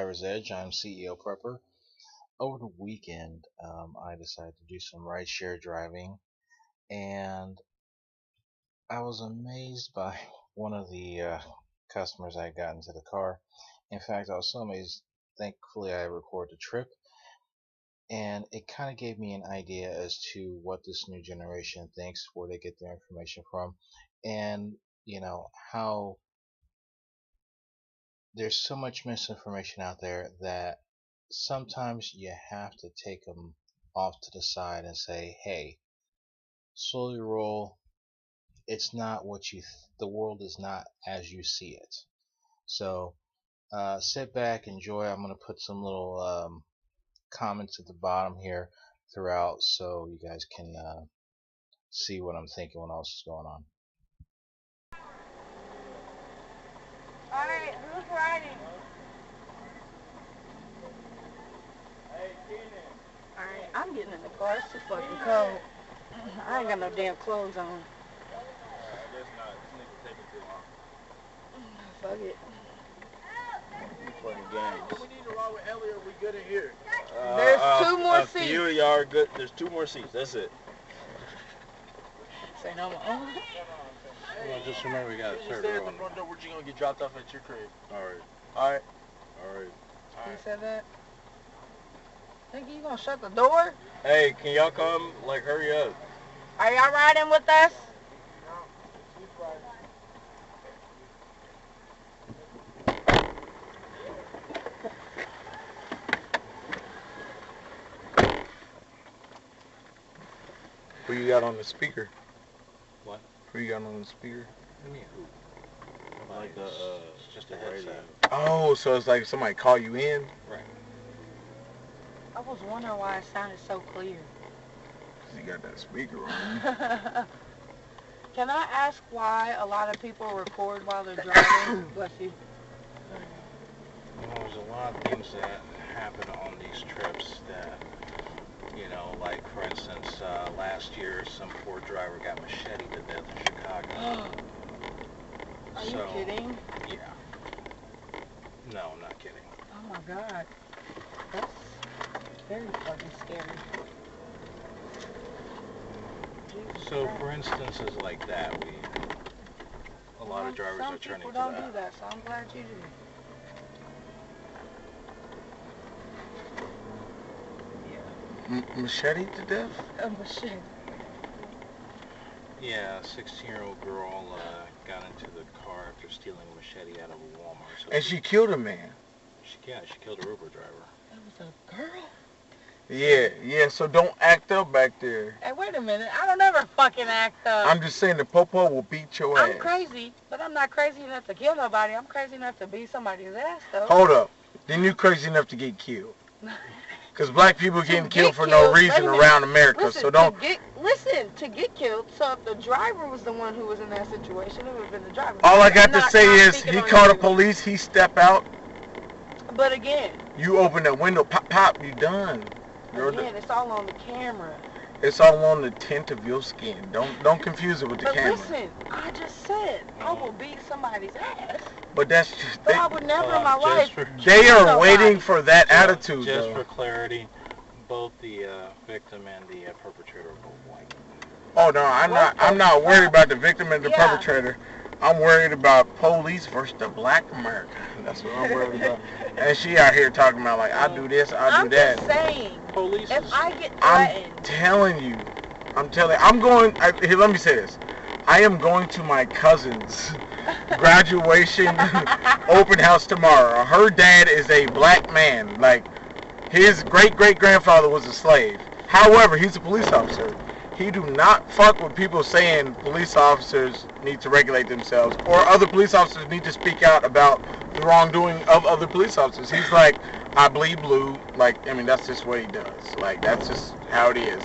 Survivor's Edge. I'm CEO Prepper. Over the weekend, I decided to do some rideshare driving, and I was amazed by one of the customers I got into the car. In fact, I was so amazed. Thankfully, I recorded the trip, and it kind of gave me an idea as to what this new generation thinks, where they get their information from, and how there's so much misinformation out there that sometimes you have to take them off to the side and say, hey, slowly roll. It's not what the world is not as you see it. So sit back, enjoy. I'm going to put some little comments at the bottom here throughout so you guys can see what I'm thinking, what else is going on. Alright, who's riding? Alright, I'm getting in the car. It's too fucking cold. I ain't got no damn clothes on. Alright, that's not. This nigga taking too long. Fuck it. You playing games. We need to ride with Ellie or we good in here. There's two more seats. A few of y'all are good. There's 2 more seats. That's it. Say no more. Well, just remember we got a Just stay at the front door. We're just gonna get dropped off at your crib. Alright. Alright. Alright. You said that? Think you gonna shut the door? Hey, can y'all come? Like, hurry up. Are y'all riding with us? Who you got on the speaker? What? Who you got on the speaker? What do you mean who? Like it's just a headset. Oh, so it's like somebody call you in? Right. I was wondering why it sounded so clear. 'Cause you got that speaker on. Can I ask why a lot of people record while they're driving? Bless you. Well, there's a lot of things that happen on these trips that, like for instance, last year some poor driver got macheted to death in Chicago. Are you kidding? Yeah. No, I'm not kidding. Oh my god. That's very fucking scary. Jesus So Christ. for instances like that, a lot of drivers are turning to that. Some people don't do that, so I'm glad you do. Machete to death? A machete. Yeah, a 16-year-old girl got into the car after stealing a machete out of a Walmart. So And she killed a man. she killed a Uber driver. That was a girl? Yeah, so don't act up back there. Hey, wait a minute. I don't ever fucking act up. I'm just saying the popo will beat your ass. I'm crazy, but I'm not crazy enough to kill nobody. I'm crazy enough to beat somebody's ass, though. Hold up. Then you crazy enough to get killed. Because black people getting killed for no reason around America. Listen, so don't. To get killed. So if the driver was the one who was in that situation, it would have been the driver. All I got to say is he called the police, he step out. But again. You open the window, pop, pop, you done. Again, it's all on the camera. It's all on the tint of your skin. Don't confuse it with the camera. But listen, I just said I will beat somebody's ass. But that's just, But I would never in my life. They are waiting for that attitude. Just though. for clarity, both the victim and the perpetrator are both white. Oh no, I'm not worried about the victim and the perpetrator. I'm worried about police versus the black America. That's what I'm worried about. And she out here talking about like I do this, I do that. I'm just saying. Police. If I get threatened. I'm telling you. Here, let me say this. I am going to my cousin's graduation open house tomorrow. Her dad is a black man. Like, his great-great-grandfather was a slave. However, he's a police officer. He do not fuck with people saying police officers need to regulate themselves or other police officers need to speak out about the wrongdoing of other police officers. He's like, I bleed blue. Like, I mean, that's just what he does. Like, that's just how it is.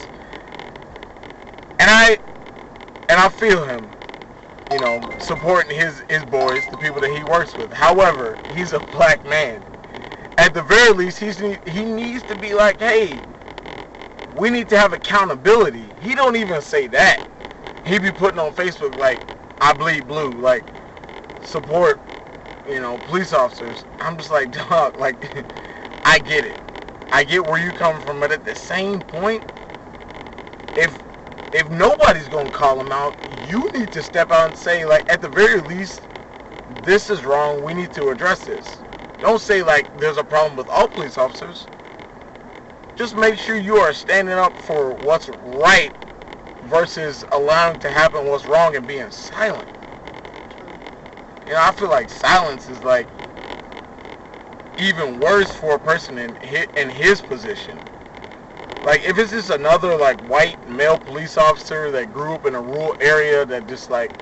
And I feel him, supporting his boys, the people that he works with. However, he's a black man. At the very least, he needs to be like, hey, we need to have accountability. He don't even say that. He be putting on Facebook like, I bleed blue, like, support police officers. I'm just like, dog, like, I get it. I get where you come from, but at the same point, if nobody's gonna call them out, you need to step out and say, like, at the very least, this is wrong. We need to address this. Don't say like there's a problem with all police officers. Just make sure you are standing up for what's right versus allowing to happen what's wrong and being silent. I feel like silence is like even worse for a person in his position. Like if it's just another like white male police officer that grew up in a rural area that just like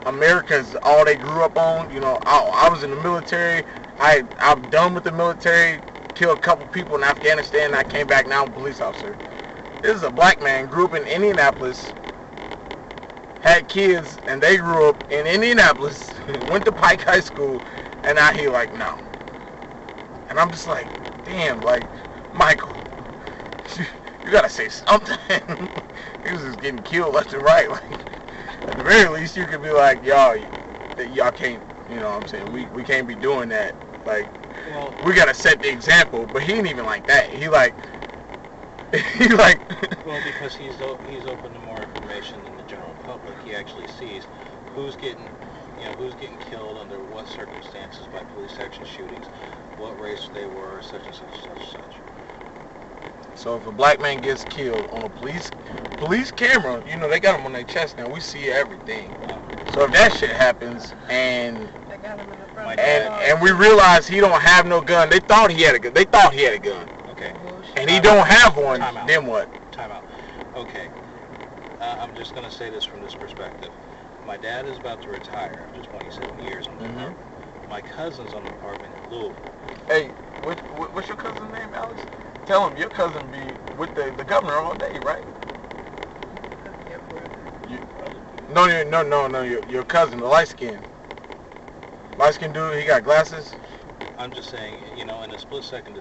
America's all they grew up on. I was in the military. I'm done with the military. Killed a couple people in Afghanistan. I came back. Now I'm a police officer. This is a black man. Grew up in Indianapolis. Had kids, and they grew up in Indianapolis. Went to Pike High School, and now he like no. And I'm just like, damn, like Michael, you gotta say something. He was just getting killed left and right. Like at the very least, you could be like, y'all can't. You know what I'm saying? We can't be doing that. Like, well, we gotta set the example. But he ain't even like that. He like. Well, because he's open to more information than the general public. He actually sees who's getting killed under what circumstances by police action shootings, what race they were, such and such, such and such. So if a black man gets killed on a police camera, they got him on their chest now. We see everything. So if that shit happens and we realize he don't have no gun, they thought he had a gun. Okay. And he don't have one. Then what? Time out. Okay. I'm just gonna say this from this perspective. My dad is about to retire after 27 years on the department. My cousin's on the department in Louisville. Hey, what's your cousin's name, Alex? Tell him your cousin be with the governor all day, right? No, your cousin, the light skin dude, he got glasses. I'm just saying, in a split second,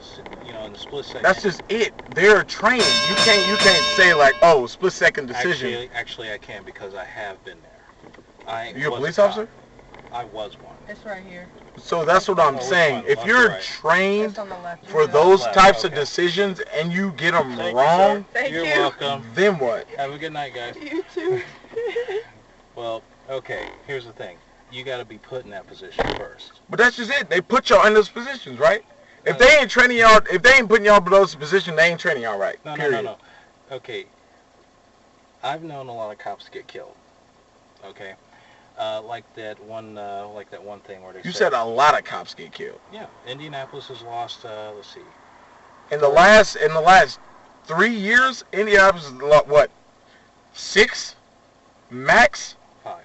That's just it. They're trained. You can't say like, oh, split second decision. Actually, I can because I have been there. You a police officer? I was one. It's right here. So that's what I'm saying. If you're trained for those types of decisions and you get them wrong, You're welcome. Then what? Have a good night, guys. You too. Well, okay. Here's the thing. You got to be put in that position first. But that's just it. They put y'all in those positions, right? If they ain't training y'all, if they ain't putting y'all in those positions, they ain't training y'all right. No. Okay. I've known a lot of cops get killed. Okay. Like that one thing where they. You said a lot of cops get killed. Yeah, Indianapolis has lost. Let's see. In the last 3 years, Indianapolis has lost what? 6, max. 5.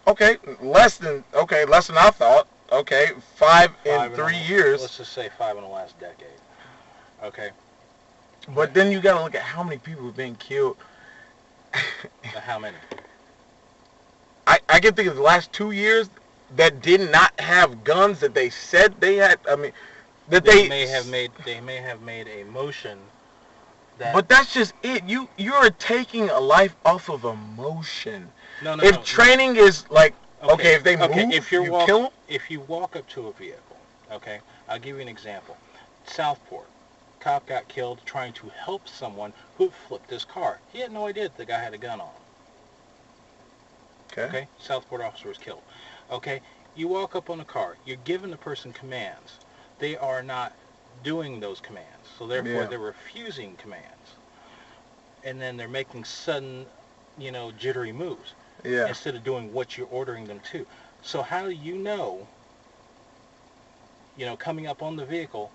Okay, less than I thought. Okay, 5 in 3 years. Let's just say 5 in the last decade. Okay. But then you gotta look at how many people have been killed. How many? I can think of the last 2 years that did not have guns that they said they had. I mean, that they may have made a motion. But that's just it. You're taking a life off of emotion. No. If training is like okay, if they move, you kill them. If you walk up to a vehicle, okay, I'll give you an example. Southport, cop got killed trying to help someone who flipped his car. He had no idea that the guy had a gun on him. Okay. Southport officer was killed. Okay. You walk up on a car. You're giving the person commands. They are not doing those commands. So therefore, they're refusing commands. And then they're making sudden, jittery moves. Yeah. Instead of doing what you're ordering them to. So how do you know, coming up on the vehicle,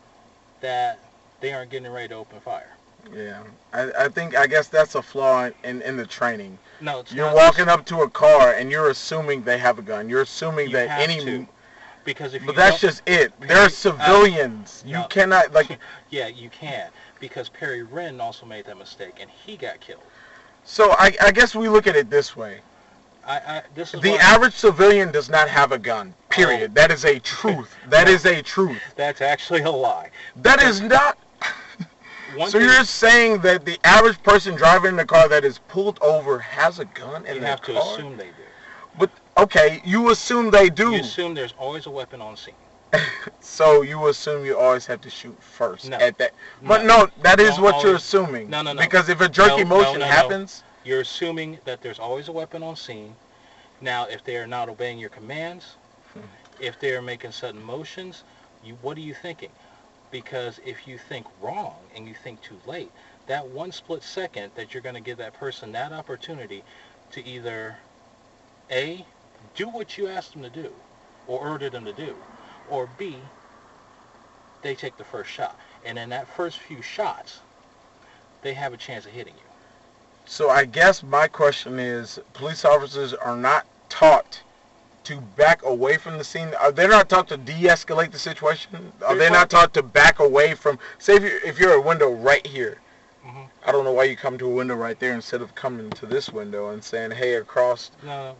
that they aren't getting ready to open fire? Yeah, I guess that's a flaw in the training. No, it's you're not. walking up to a car and you're assuming they have a gun. You're assuming that because if but that's just it. They're civilians. You cannot like. Yeah, you can because Perry Wren also made that mistake and he got killed. So I guess we look at it this way. The average civilian does not have a gun. Period. Oh. That is a truth. That is a truth. That's actually a lie. That is not. So you're saying that the average person driving in a car that is pulled over has a gun in their car? You have to assume they do. But Okay, you assume they do. You assume there's always a weapon on scene. So you assume you always have to shoot first No. at that. But no, that is Don't what you're always- assuming. No. Because if a jerky motion no. happens, You're assuming that there's always a weapon on scene. Now, if they are not obeying your commands, if they are making sudden motions, what are you thinking? Because if you think wrong and you think too late, that one split second that you're going to give that person that opportunity to either A, do what you asked them to do or order them to do, or B, they take the first shot. And in that first few shots, they have a chance of hitting you. so I guess my question is, police officers are not taught to back away from the scene. Are they not taught to de-escalate the situation? Are they not taught to back away from, say if you're a window right here, Mm-hmm. I don't know why you come to a window right there instead of coming to this window and saying, hey, across. No.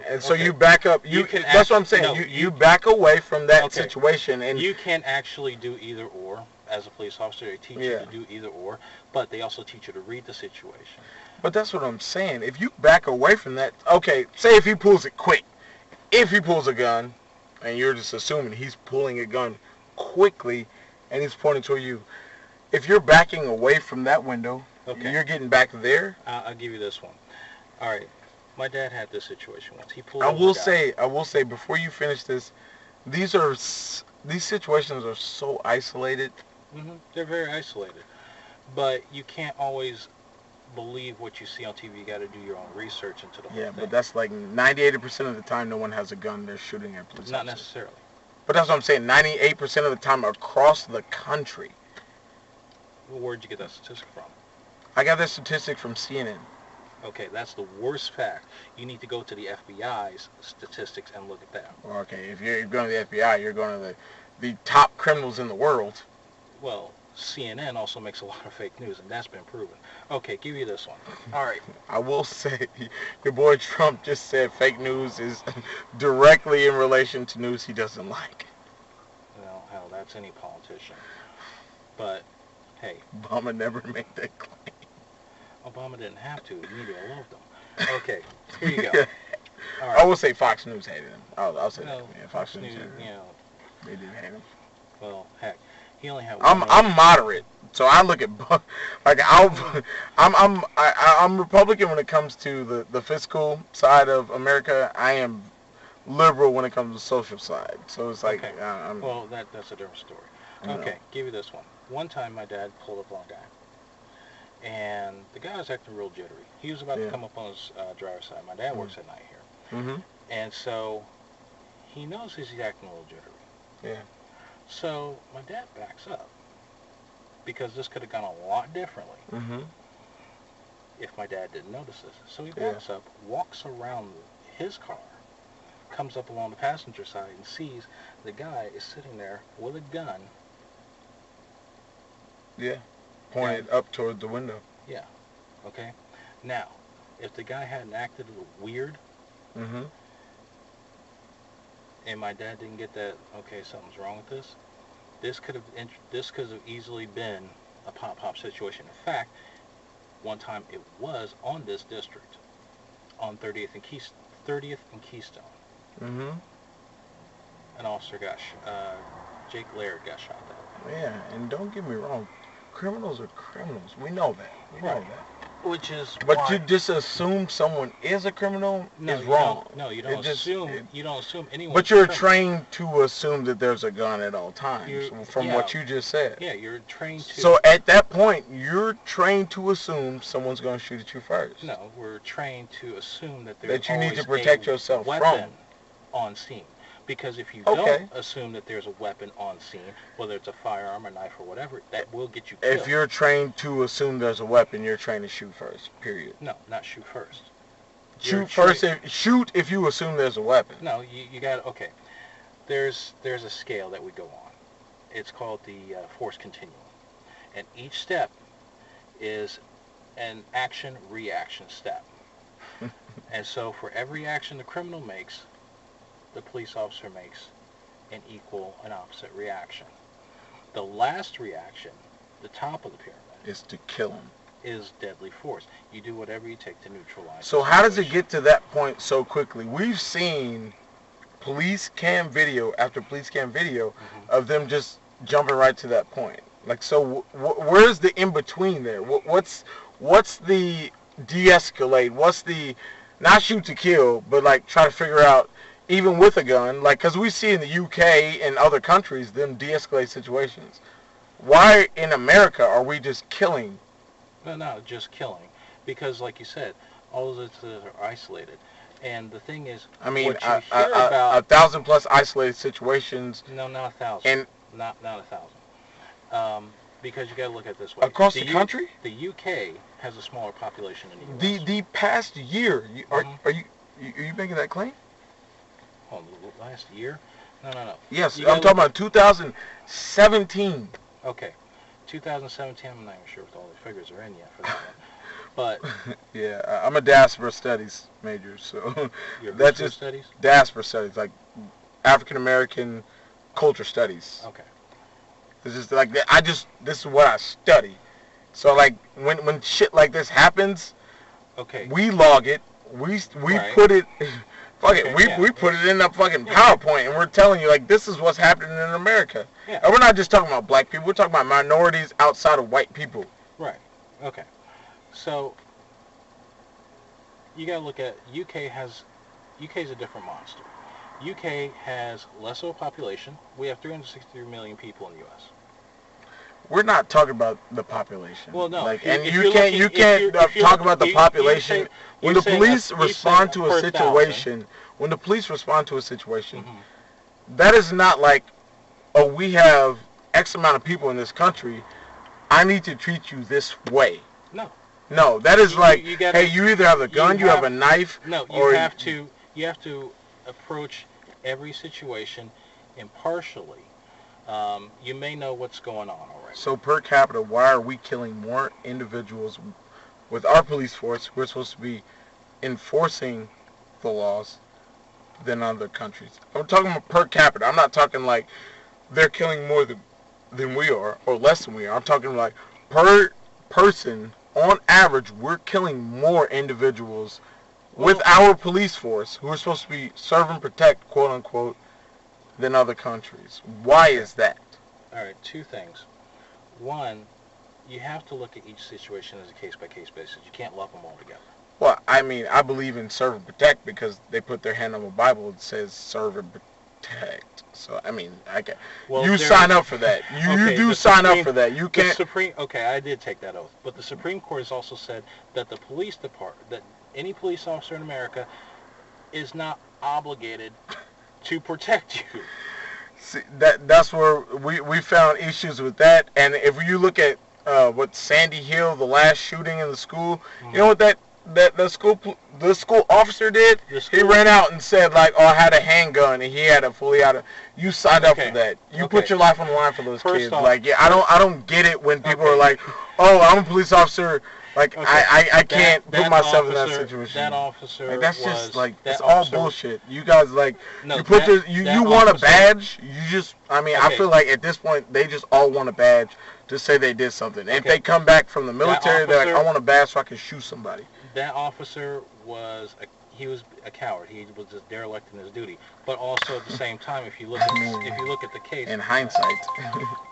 And so okay. you back up. That's what I'm saying. No, you back away from that Okay. situation. And You can actually do either or. As a police officer, they teach you to do either or, but they also teach you to read the situation. But that's what I'm saying. If you back away from that, okay, say if he pulls it quick. If he pulls a gun, and you're just assuming he's pulling a gun quickly, and he's pointing toward you, if you're backing away from that window, Okay. you're getting back there. I'll give you this one. All right, my dad had this situation once. He pulled. I over will a guy. say before you finish this, these situations are so isolated. They're very isolated, but you can't always believe what you see on TV. You got to do your own research into the whole Yeah, thing. but that's like 98% of the time, no one has a gun. They're shooting at police Not officers. necessarily. But that's what I'm saying. 98% of the time across the country. Where'd you get that statistic from? I got this statistic from CNN. Okay, that's the worst fact. You need to go to the FBI's statistics and look at that. Okay, if you're going to the FBI, you're going to the top criminals in the world. Well, CNN also makes a lot of fake news, and that's been proven. Okay, give you this one. All right. I will say, your boy Trump just said fake news is directly in relation to news he doesn't like. Well, hell, that's any politician. But, hey. Obama never made that claim. Obama didn't have to. The media loved him. Okay, here you go. All right. I will say Fox News hated him. I'll say that. Yeah, Fox News hated him. You know, They did hate him. well, heck, he only had. I'm moderate, so I look at like I'm Republican when it comes to the fiscal side of America. I am liberal when it comes to the social side. So it's like Okay. Well, that's a different story. Okay, give you this one. One time, my dad pulled up on a guy, and the guy was acting real jittery. He was about to come up on his driver's side. My dad works at night here, and so he knows he's acting a little jittery. Yeah. So my dad backs up because this could have gone a lot differently if my dad didn't notice this. So he backs up, walks around his car, comes up along the passenger side, and sees the guy is sitting there with a gun. Yeah. Pointed up toward the window. Yeah. Okay. Now, if the guy hadn't acted a little weird, and my dad didn't get that, okay, something's wrong with this, this could have easily been a pop situation. In fact, one time it was on this district, on 30th and Keystone. An officer Jake Laird got shot that way. Yeah, and don't get me wrong, criminals are criminals. We know that. We know that. Which is But why, to just assume someone is a criminal is you wrong. you don't assume. You don't assume anyone. But you're trained to assume that there's a gun at all times, from what you just said. Yeah, you're trained to. So at that point, you're trained to assume someone's going to shoot at you first. No, we're trained to assume that there's That you need to always protect a yourself weapon from. on scene. Because if you don't assume that there's a weapon on scene, whether it's a firearm, a knife, or whatever, that will get you killed. If you're trained to assume there's a weapon, you're trained to shoot first. Period. No, not shoot first. Shoot if you assume there's a weapon. No, you got okay. There's a scale that we go on. It's called the force continuum, and each step is an action-reaction step. And so for every action the criminal makes, the police officer makes an equal and opposite reaction. The last reaction, the top of the pyramid, Is to kill him. is deadly force. You do whatever you take to neutralize. So the how does it situation. get to that point so quickly? We've seen police cam video after police cam video Mhm. of them just jumping right to that point. Like, so where's the in between there? What's the de-escalate? What's the not shoot to kill, but like try to figure out even with a gun, like because we see in the UK and other countries them de-escalate situations. Why in America are we just killing? No, just killing. Because, like you said, all of those are isolated. And the thing is, I mean, what you hear about... 1,000 plus isolated situations, No, not 1,000. and Not 1,000. Because you got to look at it this way. across the country. The UK has a smaller population than the US. The past year, Mhm. are you making that claim? Oh, the last year? No. Yes, You I'm gotta talking about 2017. Okay. 2017, I'm not even sure if all the figures are in yet for that one. But Yeah, I'm a diaspora studies major, so your that's history just studies? diaspora studies, like African American culture studies. Okay. It's just like this is what I study. So like when shit like this happens, Okay. we log it, we Right. put it, fuck Okay, it, we yeah. we put it in a fucking Yeah. PowerPoint, and we're telling you like this is what's happening in America. Yeah. And we're not just talking about black people, we're talking about minorities outside of white people. Right. Okay. So you got to look at UK's a different monster. UK has less of a population. We have 363 million people in the US. We're not talking about the population. Well, no. Like, if and you're you can't looking- you if can't you're- if you're talk looking- about the you- population you're when the saying police you're respond saying to a per situation. When the police respond to a situation, Mhm. that is not like, oh, we have X amount of people in this country. I need to treat you this way. No. No, that is like, you gotta- hey, you either have a gun, you have a knife, No, you or have to approach every situation impartially. You may know what's going on already. So per capita, why are we killing more individuals with our police force? We're supposed to be enforcing the laws than other countries. I'm talking about per capita. I'm not talking like they're killing more than we are or less than we are. I'm talking like per person, on average, we're killing more individuals with our police force who are supposed to be serve and protect, quote unquote, than other countries. Why is that? All right, two things. One, you have to look at each situation as a case-by-case basis. You can't lump them all together. Well, I mean, I believe in serve and protect because they put their hand on the Bible. It says serve and protect. So, I mean, you sign up for that. You do sign up for that. You can't. Okay, I did take that oath. But the Supreme Court has also said that the police department, that any police officer in America is not obligated to protect you. See, that's where we found issues with that. And if you look at what Sandy Hill, the last shooting in the school, you know what the school officer did? He ran out and said like, "Oh, I had a handgun," and he had a fully out of. You signed up for that. You put your life on the line for those kids. Like, yeah, I don't get it when people are like, "Oh, I'm a police officer." Like, I can't put myself in that situation. That officer like, that's just like that it's all officer, bullshit. You guys like no, you put that, you that you want a officer- badge. You just I feel like at this point they just all want a badge to say they did something. And if they come back from the military, they're like, I want a badge so I can shoot somebody. That officer was a coward. He was just derelict in his duty. But also at the same time, if you look at the case, In hindsight.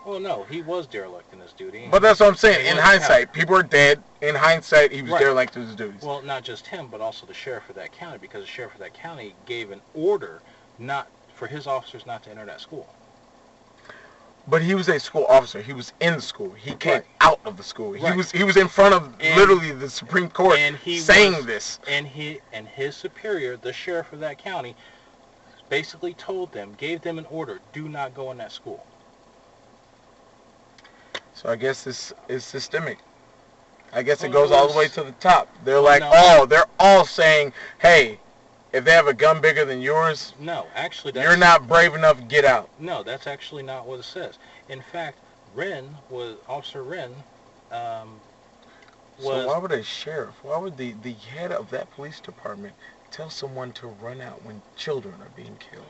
well, no, he was derelict in his duty. But that's what I'm saying. He In was a hindsight, coward. people are dead. In hindsight, he was Right. derelict in his duties. Well, not just him, but also the sheriff of that county, because the sheriff of that county gave an order not for his officers not to enter that school. But he was a school officer. He was in the school. He came Right. out of the school. Right. He was in front of literally the Supreme Court saying this. And his superior, the sheriff of that county, basically gave them an order: do not go in that school. So I guess this is systemic. I guess it Well, goes all the way to the top. They're Well, like, no. they're all saying, hey, if they have a gun bigger than yours, No, actually, you're not brave enough, get out. No, that's actually not what it says. In fact, Officer Wren, So why would a sheriff, why would the head of that police department tell someone to run out when children are being killed?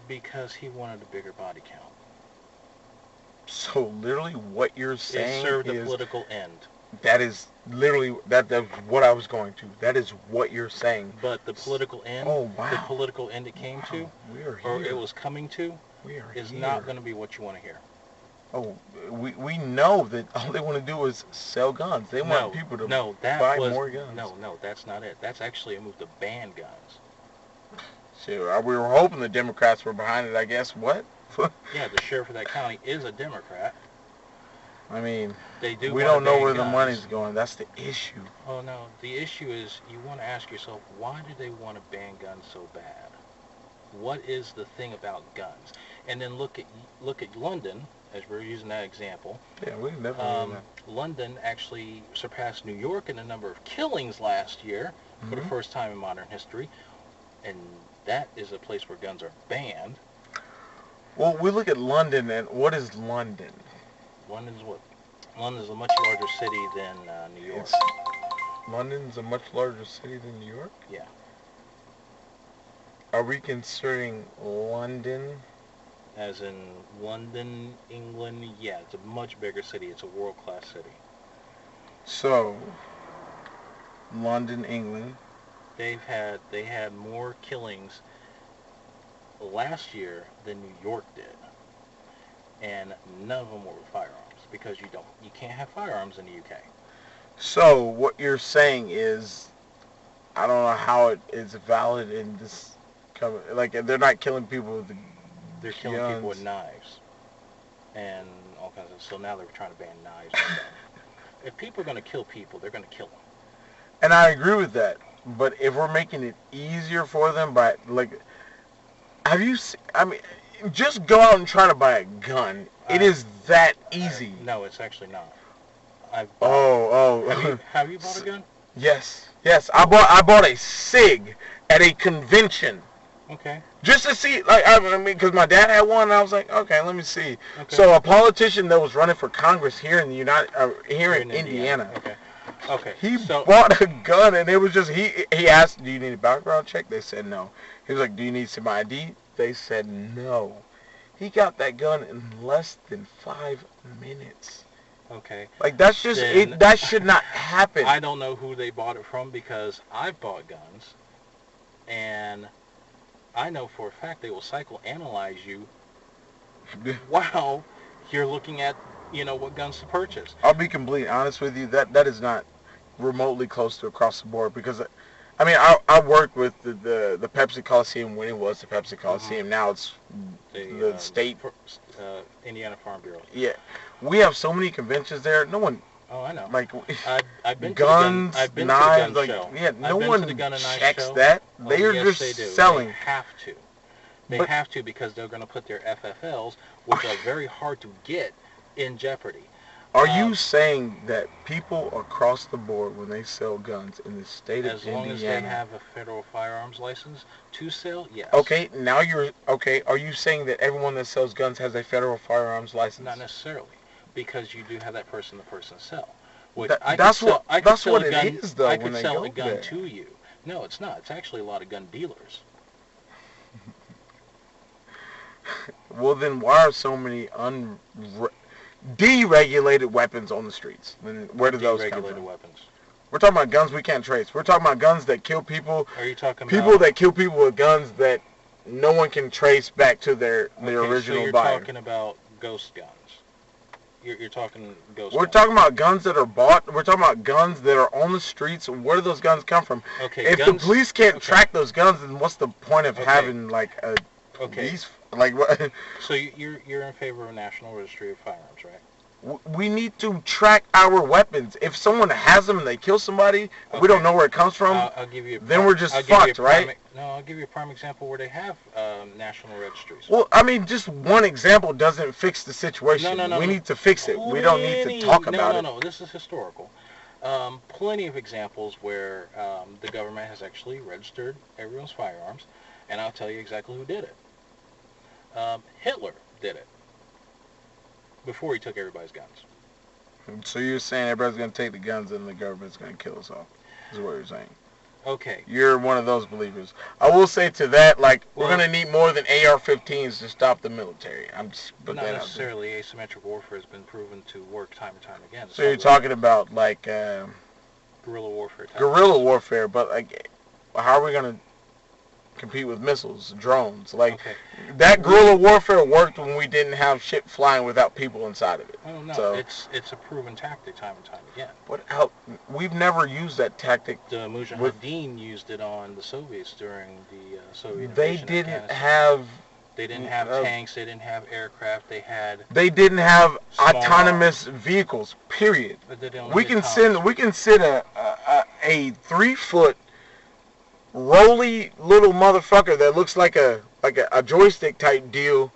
because he wanted a bigger body count. So literally what you're It saying served a is political end. That is literally that's what I was going to. That is what you're saying. But the political end, Oh wow. the political end it came Wow. to, We are or here. it was coming to, We are is here. not going to be what you want to hear. Oh, we know that all they want to do is sell guns. They want people to buy more guns. No, that's not it. That's actually a move to ban guns. So we were hoping the Democrats were behind it. I guess what? Yeah, the sheriff of that county is a Democrat. I mean, They do. we want don't to know ban where guns. the money's going. That's the issue. Oh no, the issue is you want to ask yourself, why do they want to ban guns so bad? What is the thing about guns? And then look at London, as we're using that example. Yeah, we can definitely. London actually surpassed New York in the number of killings last year for the first time in modern history, and that is a place where guns are banned. Well, we look at London, and what is London? London's what? London's a much larger city than New York. London's a much larger city than New York? Yeah. Are we considering London? As in London, England, yeah, it's a much bigger city. It's a world-class city. So, London, England. They had more killings last year than New York did, and none of them were with firearms because you can't have firearms in the UK. So what you're saying is, I don't know how it is valid in this. Like they're not killing people with They're killing people with knives and all kinds of. So now they're trying to ban knives. And stuff. If people are going to kill people, they're going to kill them. And I agree with that. But if we're making it easier for them by have you? I mean, just go out and try to buy a gun. It is that easy. No, it's actually not. Have you bought a gun? Yes. I bought a SIG at a convention. Okay. Just to see, I mean, because my dad had one, and I was like, okay, let me see. Okay. So a politician that was running for Congress here in the here in Indiana. Okay. He bought a gun, and it was just he asked, "Do you need a background check?" They said no. He was like, "Do you need some ID?" They said no. He got that gun in less than 5 minutes. Okay. Like that's just it. That should not happen. I don't know who they bought it from because I've bought guns, and I know for a fact they will psychoanalyze you while you're looking at what guns to purchase. I'll be completely honest with you. That is not remotely close to across the board because, I mean, I worked with the Pepsi Coliseum when it was the Pepsi Coliseum. Now it's the state Indiana Farm Bureau. Yeah, we have so many conventions there. No one. Oh, I know. Like I've been guns, to the gun, knives, like show. Yeah, no one checks show. that. They are yes, just selling. They have to. They have to because they're going to put their FFLs, which are very hard to get, in jeopardy. Are you saying that people across the board, when they sell guns in the state of Indiana, as long as they have a federal firearms license to sell, yes. Okay, now you're okay. Are you saying that everyone that sells guns has a federal firearms license? Not necessarily, because you do have that person to person sell. That's what it is, though. I could sell a gun to you. No, it's not. It's actually a lot of gun dealers. Well, then why are so many deregulated weapons on the streets? Then where do those come from? Deregulated weapons. We're talking about guns we can't trace. We're talking about guns that kill people. Are you talking people that kill people with guns that no one can trace back to their original so you're buyer? talking about ghost guns. You're talking ghost We're guns. talking about guns that are bought. We're talking about guns that are on the streets. Where do those guns come from? Okay, if the police can't track those guns, then what's the point of having like a police? Like what? So you're in favor of a national registry of firearms, right? We need to track our weapons. If someone has them and they kill somebody, we don't know where it comes from. I'll give you. Then we're just fucked, right? No, I'll give you a prime example where they have national registries. Well, I mean, just one example doesn't fix the situation. No. We need to fix it. We don't need to talk about it. No. This is historical. Plenty of examples where the government has actually registered everyone's firearms, and I'll tell you exactly who did it. Hitler did it before he took everybody's guns. So you're saying everybody's going to take the guns and the government's going to kill us all? Is what you're saying? Okay. You're one of those believers. I will say to that, like, Well, we're gonna need more than AR-15s to stop the military. I'm just put not that out there. necessarily. Asymmetric warfare has been proven to work time and time again. So you're talking about like Guerrilla warfare. guerrilla warfare, but like, how are we gonna compete with missiles, drones? Like, Okay. that guerrilla warfare worked when we didn't have shit flying without people inside of it. Oh no, So, it's a proven tactic time and time again. what? How? We've never used that tactic. The Mujahideen used it on the Soviets during the Soviet They invasion of didn't Afghanistan. have. They didn't have tanks. They didn't have aircraft. They had. They didn't have Small autonomous vehicles. Period. But they didn't We get can tanks. send. We can send a 3-foot roly little motherfucker that looks like a joystick type deal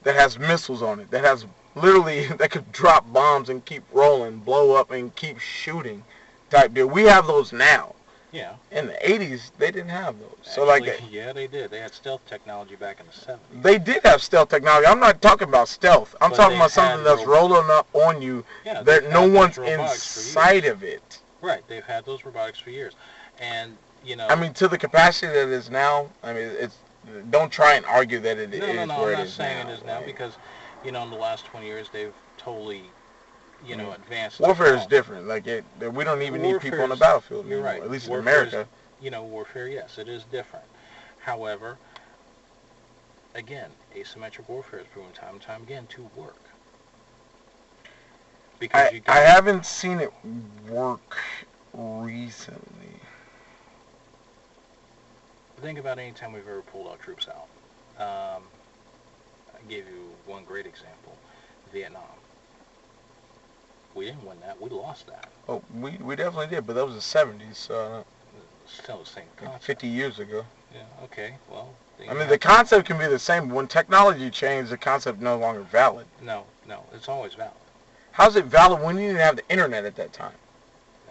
that has missiles on it. That has literally that could drop bombs and keep rolling, blow up and keep shooting type deal. We have those now. Yeah. In the 80s, they didn't have those. So Actually, like, yeah, they did. They had stealth technology back in the 70s. they did have stealth technology. I'm not talking about stealth. I'm But talking they about something had that's rolling up on you Yeah, that they've no had those one's robotics for inside years. of it. Right. They've had those robotics for years, and you know. I mean, to the capacity that it is now, I mean, it's, don't try and argue that it is No, where I'm it not is saying now. it is now Right? because, you know, in the last 20 years they've totally, advanced. Warfare is technology. different. Like, we don't even need people on the Warfare's- battlefield You're anymore, right. at least in Warfare's- America. Warfare, yes, it is different. However, again, asymmetric warfare has proven time and time again to work. Because I haven't seen it work recently. think about any time we've ever pulled our troops out. I gave you one great example, Vietnam. We didn't win that. We lost that. Oh, we definitely did, but that was the 70s, so Still the same like concept. 50 years ago. Yeah. Okay. Well. I mean, the concept can be the same. When technology changed, the concept no longer valid. No, it's always valid. How's it valid when you didn't have the internet at that time?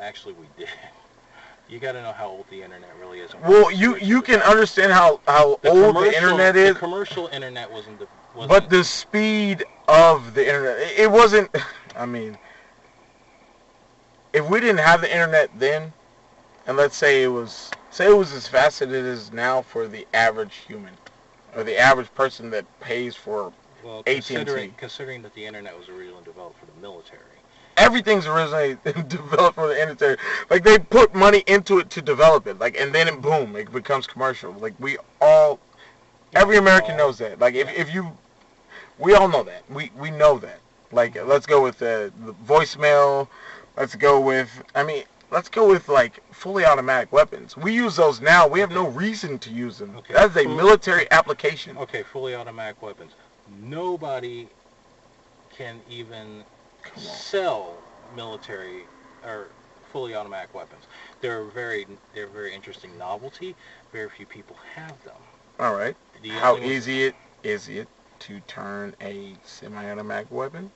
Actually, we did. You got to know how old the internet really is. Well, you can understand how old the internet is. The commercial internet wasn't. But the speed of the internet, it wasn't. I mean, if we didn't have the internet then, and let's say it was as fast as it is now for the average human, or the average person that pays for AT&T. Considering that the internet was originally developed for the military. Everything's originally developed for the military. Like, they put money into it to develop it. Like, and then boom, it becomes commercial. Like, every American knows that. Like, we all know that. We know that. Like, let's go with the voicemail. Let's go with like fully automatic weapons. We use those now. We have no reason to use them. Okay. That's a military application. Okay, fully automatic weapons. Nobody can even sell military or fully automatic weapons. They're a very interesting novelty. Very few people have them. All right. How easy is it to turn a semi-automatic weapon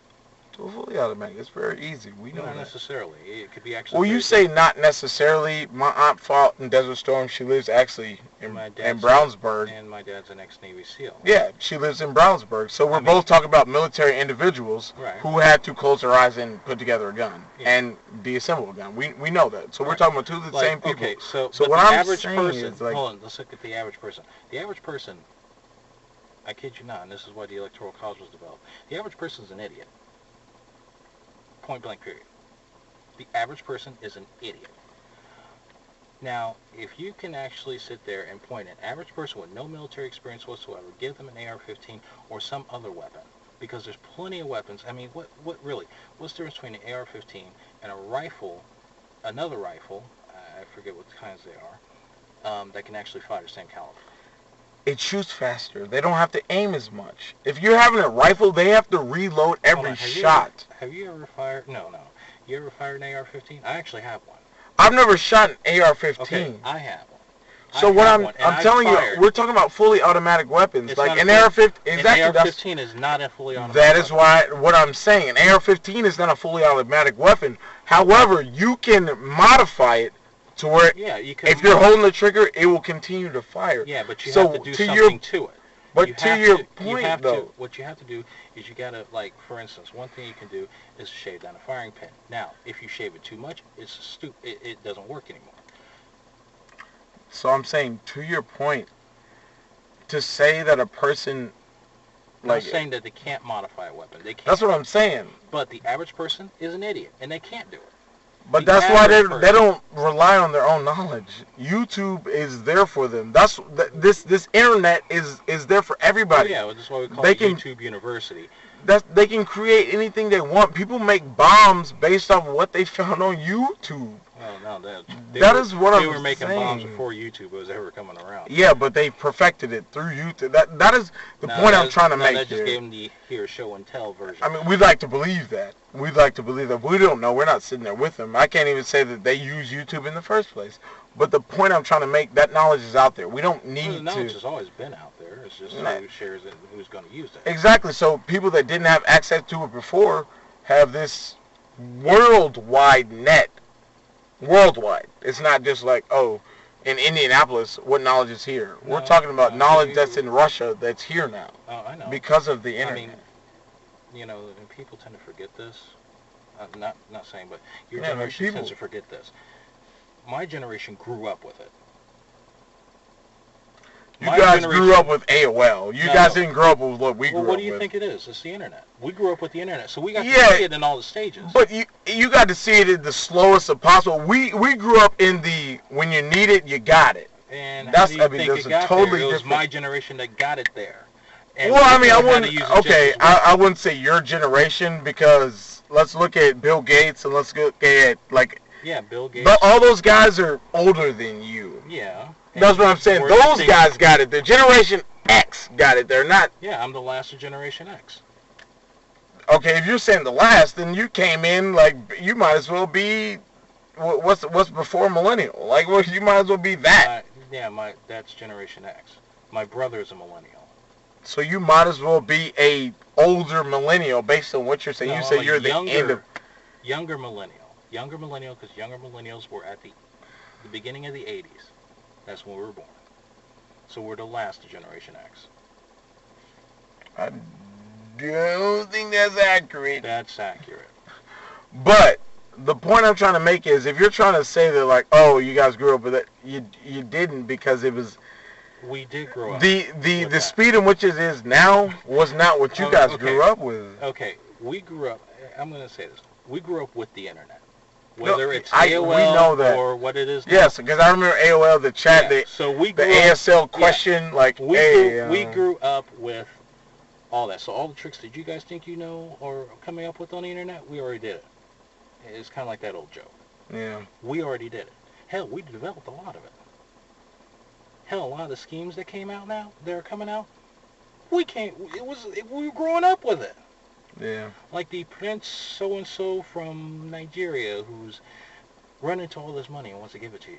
to a fully automatic? It's very easy. We know Not that. necessarily. It could be actually. Well, you say not necessarily. My aunt fought in Desert Storm. She lives actually in Brownsburg. And my dad's an ex-Navy SEAL. Yeah, she lives in Brownsburg. So we're both talking about military individuals who had to close their eyes and put together a gun and deassemble a gun. We know that. So we're talking about two of the same people. Okay, so what I'm saying is, like, hold on, let's look at the average person. The average person, I kid you not, and this is why the Electoral College was developed. The average person is an idiot. Point blank period. The average person is an idiot. Now, if you can actually sit there and point an average person with no military experience whatsoever, give them an AR-15 or some other weapon, because there's plenty of weapons. I mean, what really? What's the difference between an AR-15 and a rifle, another rifle, I forget what kinds they are, that can actually fire the same caliber? It shoots faster. They don't have to aim as much. If you're having a rifle, they have to reload every shot. Have you ever fired? No. You ever fired an AR-15? I actually have one. I've never shot an AR-15. Okay, I have one. So what I'm telling you, we're talking about fully automatic weapons. Like an AR-15, exactly. An AR-15 is not a fully automatic. That is why what I'm saying. An AR-15 is not a fully automatic weapon. However, you can modify it to where if you're holding the trigger, it will continue to fire. Yeah, but you have to do something to it. But to your point, though, what you have to do is you got to, like, for instance, one thing you can do is shave down a firing pin. Now, if you shave it too much, it's stupid. It doesn't work anymore. So I'm saying, to your point, to say that a person, I'm like, not saying that they can't modify a weapon. They can't. that's what I'm saying. But the average person is an idiot, and they can't do it. But The that's why average they don't rely on their own knowledge. YouTube is there for them. This internet is there for everybody. Oh, yeah, that's why we call They it can- YouTube University. They can create anything they want. People make bombs based off of what they found on YouTube. Well, no, They they were were making saying. bombs before YouTube was ever coming around. Yeah, but they perfected it through YouTube. That is the point I'm trying to make That just here. gave them the show and tell version. I mean, we'd like to believe that. We'd like to believe that. We don't know. We're not sitting there with them. I can't even say that they use YouTube in the first place. But the point I'm trying to make, that knowledge is out there. We don't need the knowledge to. has always been out there. It's just Right. who shares it and who's going to use it. Exactly. So people that didn't have access to it before have this worldwide net. Worldwide. It's not just like, oh, in Indianapolis, what knowledge is here? We're talking about knowledge that's in Russia that's here now. Oh, I know. Because of the I internet. mean, you know, and people tend to forget this. Not saying, but your Yeah, generation people- tends to forget this. My generation grew up with it. You My guys generation- grew up with AOL. You No, guys no. didn't grow up with what we grew Well, up with. what do you think it is? It's the internet. We grew up with the internet, so we got Yeah. to see it in all the stages. But you got to see it in the slowest of possible. We grew up in the when you need it, you got it. And That's- how do you I mean, think that's it a got totally there? It was different- my generation that got it there. And Well, we I mean, I learned how to wouldn't. use it just Okay, as well. I wouldn't say your generation, because let's look at Bill Gates and let's look at like Yeah, Bill Gates. but all those guys are older than you. Yeah. That's what I'm saying. We're Those the- guys got it. The Generation X got it. They're not. Yeah, I'm the last of Generation X. Okay, if you're saying the last, then you came in like you might as well be. What's before millennial? Like, well, you might as well be that. That's Generation X. My brother is a millennial. So you might as well be a older millennial based on what you're saying. No, You say I'm a you're the end of. younger millennial, because younger millennials were at the beginning of the 80s. That's when we were born. So we're the last of Generation X. I don't think that's accurate. That's accurate. But the point I'm trying to make is, if you're trying to say that, like, oh, you guys grew up with it, you didn't, because it was We did grow up. the that. speed in which it is now was not what you guys grew up with. Okay, we grew up. I'm going to say this. We grew up with the internet, No, whether it's we AOL know that. or what it is now. Yes, because I remember AOL, the chat, Yeah, so we the grew up, ASL question, like, we hey, grew up with all that. So all the tricks that you guys think you know or coming up with on the internet, we already did it. It's kind of like that old joke. yeah. We already did it. Hell, we developed a lot of it. Hell, a lot of the schemes that came out now, that are coming out, we were growing up with it. Yeah. Like the Prince so-and-so from Nigeria who's running into all this money and wants to give it to you.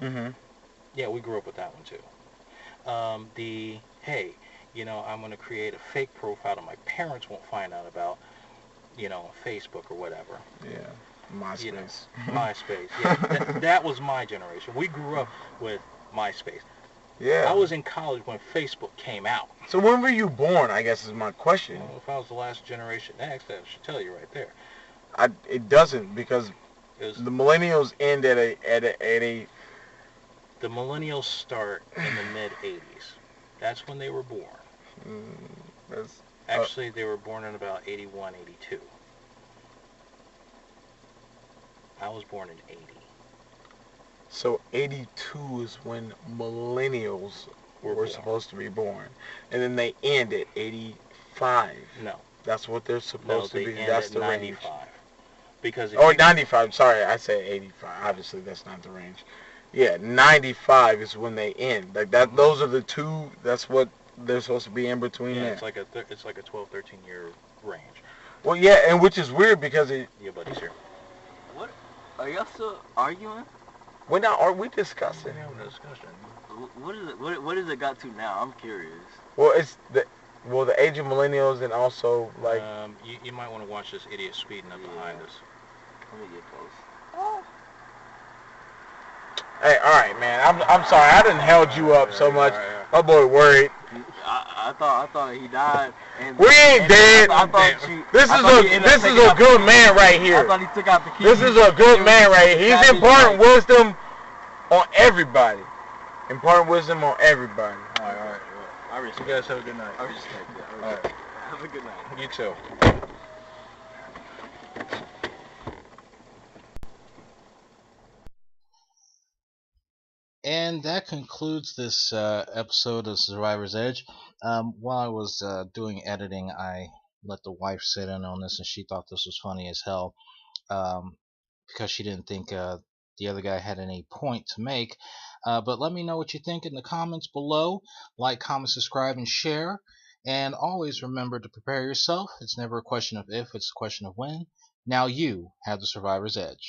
Mhm. Yeah, we grew up with that one too. Hey, I'm going to create a fake profile that my parents won't find out about, Facebook or whatever. Yeah. MySpace. MySpace. Yeah, that was my generation. We grew up with MySpace. Yeah. I was in college when Facebook came out. So when were you born, I guess is my question. Well, if I was the last Generation X, that should tell you right there. It doesn't, because It was, the millennials end at a the millennials start in the mid-'80s. That's when they were born. that's, Actually, they were born in about 81, 82. I was born in 80. so 82 is when millennials were born. supposed to be born, and then they end at 85. No. That's what they're No, supposed they to be. end That's at the 95. range. Because if Or you, 95. Sorry, I said 85. Obviously, that's not the range. Yeah, 95 is when they end. Like that. Mhm. Those are the two. That's what they're supposed to be in between yeah, there. it's like a 12, 13 year range. Well, yeah, and which is weird because Your buddy's here. What? Are y'all still arguing? we're not. Are we discussing? We're having a discussion. What is it? What has it got to now? I'm curious. Well, it's the age of millennials, and also like You might want to watch this idiot speeding up behind us. Let me get close. Hey, all right, man. I'm sorry. I didn't held you up so much. All right. My boy worried. I thought he died. And We ain't dead. This is a good man right I here. thought he took out the key. This is a good man right here. He's imparting wisdom on everybody. Impart wisdom on everybody. All right. Well, I respect. You guys have a good night. I respect it. All right. Have a good night. You too. And that concludes this episode of Survivor's Edge. While I was doing editing, I let the wife sit in on this, and she thought this was funny as hell because she didn't think the other guy had any point to make. But let me know what you think in the comments below. Like, comment, subscribe, and share. And always remember to prepare yourself. It's never a question of if, it's a question of when. Now you have the Survivor's Edge.